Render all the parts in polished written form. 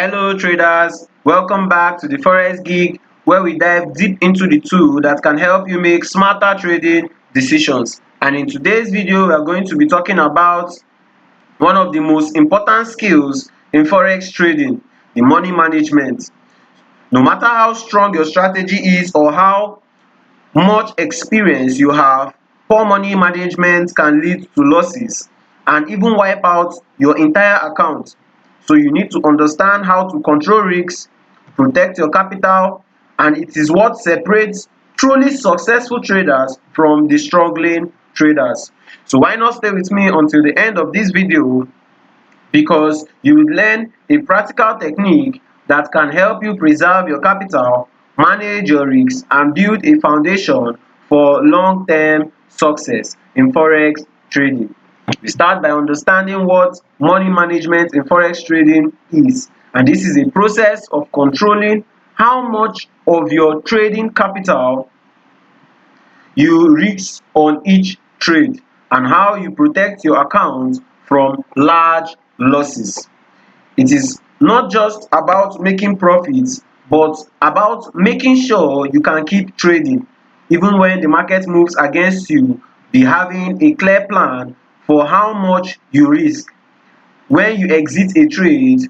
Hello traders, welcome back to the Forex Geek, where we dive deep into the tool that can help you make smarter trading decisions. And in today's video, we are going to be talking about one of the most important skills in Forex trading, the money management. No matter how strong your strategy is or how much experience you have, poor money management can lead to losses and even wipe out your entire account. So you need to understand how to control risks, protect your capital, and it is what separates truly successful traders from the struggling traders. So why not stay with me until the end of this video, because you will learn a practical technique that can help you preserve your capital, manage your risks, and build a foundation for long-term success in Forex trading. We start by understanding what money management in Forex trading is. And this is a process of controlling how much of your trading capital you risk on each trade and how you protect your account from large losses. It is not just about making profits, but about making sure you can keep trading even when the market moves against you. Be having a clear plan for how much you risk when you exit a trade,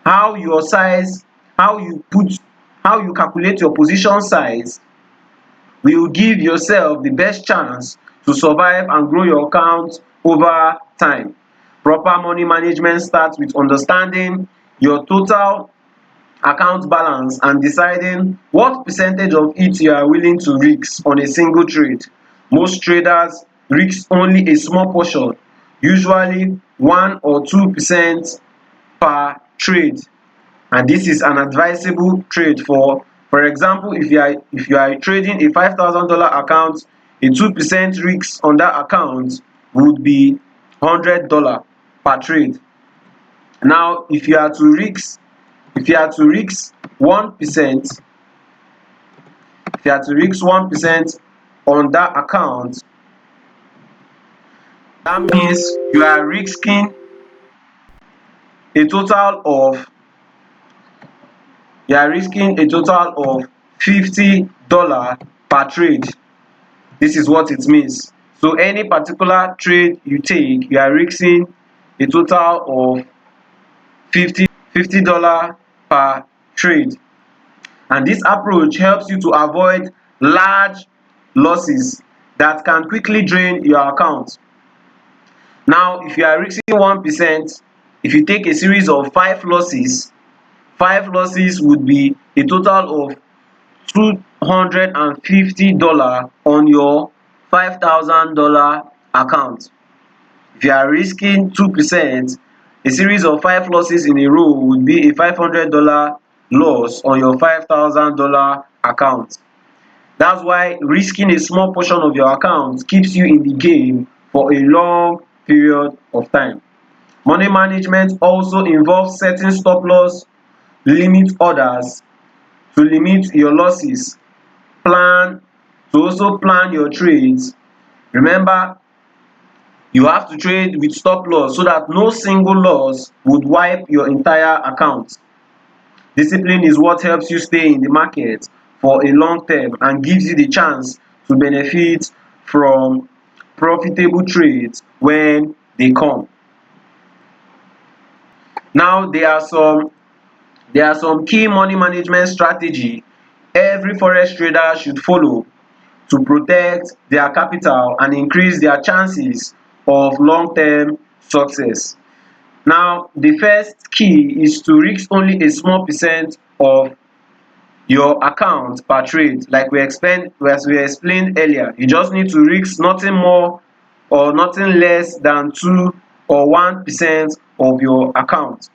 how your size, how you put, how you calculate your position size will give yourself the best chance to survive and grow your account over time. Proper money management starts with understanding your total account balance and deciding what percentage of it you are willing to risk on a single trade. Most traders risk only a small portion, usually 1 or 2% per trade, and this is an advisable trade. For example, if you are trading a $5,000 account, a 2% risk on that account would be $100 per trade. Now if you are to risk 1%, if you are to risk 1% on that account, that means you are risking a total of $50 per trade. This is what it means. So any particular trade you take, you are risking a total of $50 per trade. And this approach helps you to avoid large losses that can quickly drain your account. Now, if you are risking 1%, if you take a series of 5 losses would be a total of $250 on your $5,000 account. If you are risking 2%, a series of 5 losses in a row would be a $500 loss on your $5,000 account. That's why risking a small portion of your account keeps you in the game for a long period of time. Money management also involves setting stop loss limit orders to limit your losses. Also plan your trades. Remember, you have to trade with stop loss so that no single loss would wipe your entire account. Discipline is what helps you stay in the market for a long term and gives you the chance to benefit from profitable trades when they come. Now, there are some key money management strategy every forex trader should follow to protect their capital and increase their chances of long-term success. Now, the first key is to risk only a small percent of your account per trade. Like as we explained earlier, you just need to risk nothing more or nothing less than 2 or 1% of your account.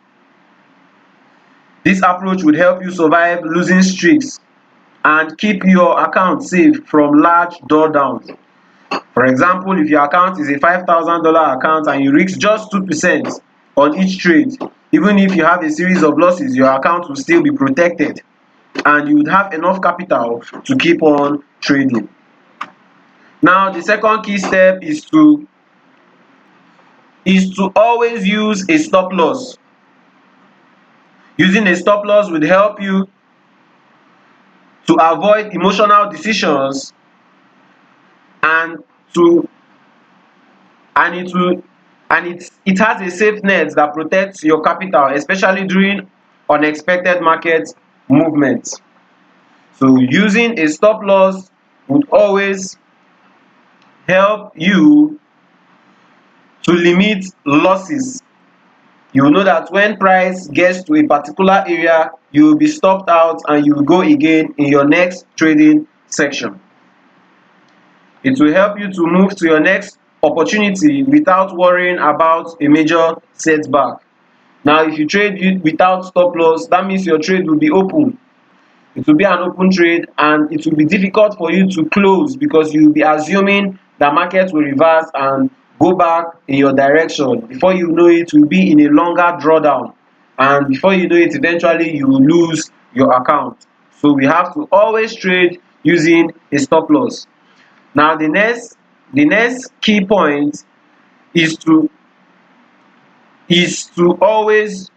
This approach would help you survive losing streaks and keep your account safe from large drawdowns. For example, if your account is a $5,000 account and you risk just 2% on each trade, even if you have a series of losses, your account will still be protected and you would have enough capital to keep on trading. Now, the second key step is to always use a stop loss. Using a stop loss would help you to avoid emotional decisions and to and it will and it has a safe net that protects your capital, especially during unexpected market movements. So using a stop loss would always help you to limit losses. You will know that when price gets to a particular area, you will be stopped out and you will go again in your next trading section. It will help you to move to your next opportunity without worrying about a major setback. Now, if you trade without stop loss, that means your trade will be open. It will be an open trade and it will be difficult for you to close because you will be assuming the market will reverse and go back in your direction. Before you know it, you will be in a longer drawdown, and before you know it, eventually you will lose your account. So we have to always trade using a stop loss. Now the next key point is to always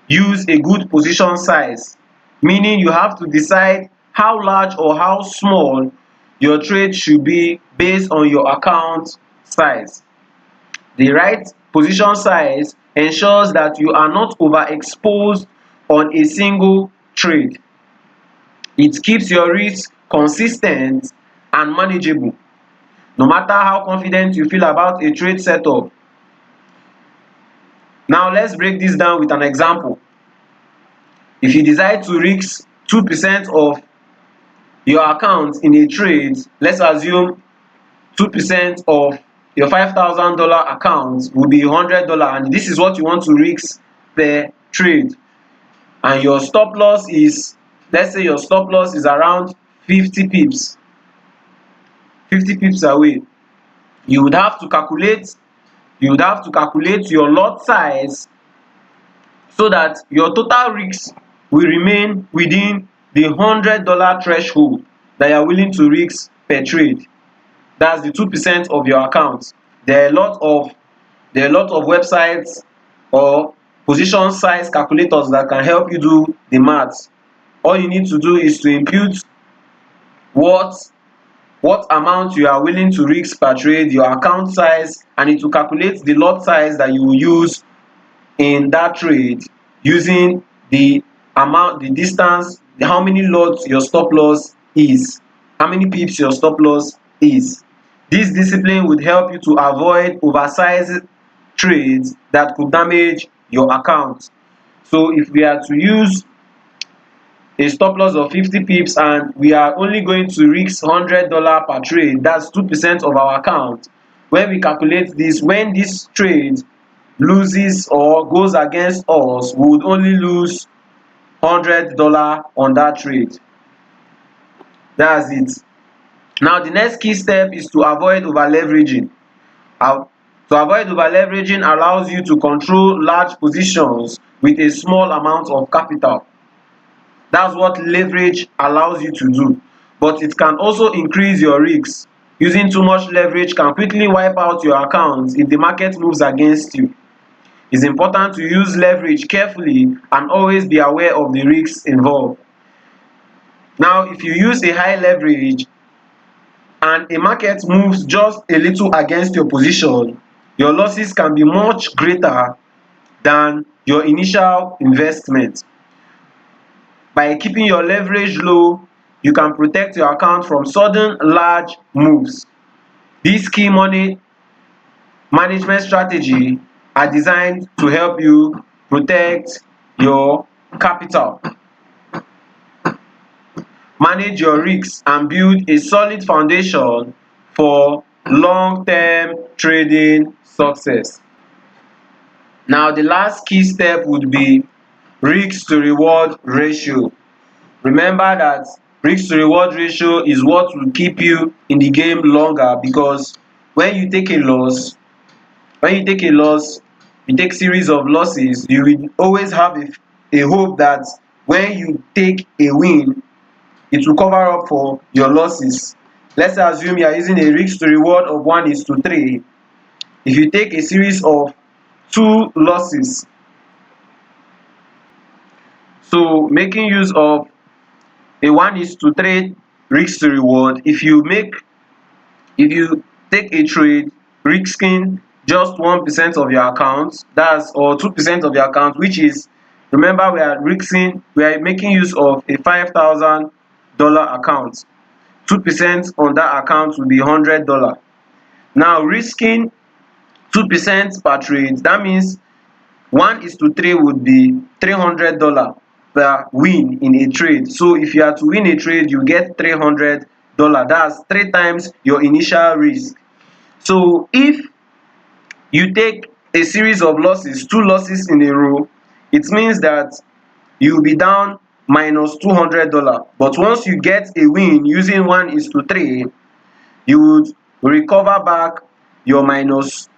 use a good position size, meaning you have to decide how large or how small your trade should be based on your account size. The right position size ensures that you are not overexposed on a single trade. It keeps your risk consistent and manageable. No matter how confident you feel about a trade setup. Now let's break this down with an example. If you decide to risk 2% of your account in a trade, let's assume 2% of your $5,000 account will be $100, and this is what you want to risk per trade. And your stop loss is, let's say your stop loss is around 50 pips, 50 pips away. You would have to calculate your lot size so that your total risk will remain within the $100 threshold that you are willing to risk per trade. That's the 2% of your account. There are a lot of websites or position size calculators that can help you do the maths. All you need to do is to input what amount you are willing to risk per trade, your account size, and it will calculate the lot size that you will use in that trade using the amount, the distance, how many lots your stop loss is, how many pips your stop loss is. This discipline would help you to avoid oversized trades that could damage your account. So if we are to use a stop loss of 50 pips and we are only going to risk $100 per trade, that's 2% of our account. When we calculate this, when this trade loses or goes against us, we would only lose $100 on that trade. That's it. Now the next key step is to avoid over leveraging. To avoid over leveraging allows you to control large positions with a small amount of capital. That's what leverage allows you to do, but it can also increase your risks. Using too much leverage can quickly wipe out your account if the market moves against you. It's important to use leverage carefully and always be aware of the risks involved. Now, if you use a high leverage and a market moves just a little against your position, your losses can be much greater than your initial investment. By keeping your leverage low, you can protect your account from sudden large moves. These key money management strategy are designed to help you protect your capital, manage your risks, and build a solid foundation for long-term trading success. Now, the last key step would be risk to reward ratio. Remember that risk to reward ratio is what will keep you in the game longer, because when you take a loss, when you take a loss, you take series of losses, you will always have a hope that when you take a win, it will cover up for your losses. Let's assume you are using a risk to reward of 1:3. If you take a series of 2 losses, So making use of a 1:3 risk to reward, if you take a trade risking just 1% of your account, that's or 2% of your account, which is, remember, we are making use of a $5,000 account. 2% on that account will be $100. Now risking 2% per trade, that means 1:3 would be $300 per win in a trade. So if you are to win a trade, you get $300. That's 3 times your initial risk. So if you take a series of losses, 2 losses in a row, it means that you will be down -$200. But once you get a win using 1:3, you would recover back your minus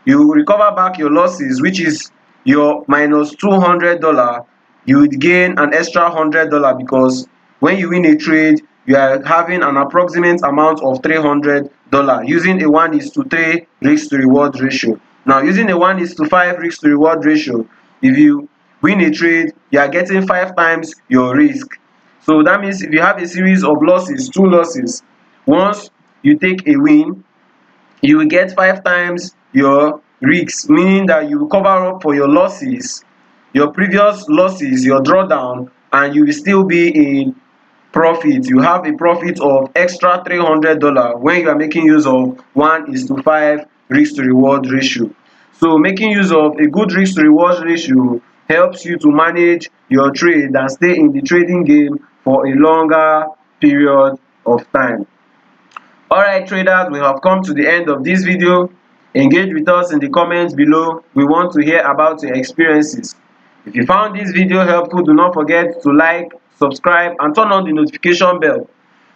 you will recover back your losses, which is your -$200. You would gain an extra $100 because when you win a trade, you are having an approximate amount of $300 using a 1:3 risk to reward ratio. Now using a 1:5 risk to reward ratio, if you win a trade, you are getting 5 times your risk. So that means if you have a series of losses, 2 losses, once you take a win, you will get 5 times your risk, meaning that you will cover up for your losses, your previous losses, your drawdown, and you will still be in profit. You have a profit of extra $300 when you are making use of 1:5 risk to reward ratio. So making use of a good risk to reward ratio helps you to manage your trade and stay in the trading game for a longer period of time. Alright traders, we have come to the end of this video. Engage with us in the comments below. We want to hear about your experiences. If you found this video helpful, do not forget to like, subscribe and turn on the notification bell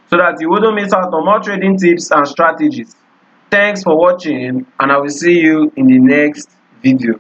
so that you wouldn't miss out on more trading tips and strategies. Thanks for watching, and I will see you in the next video.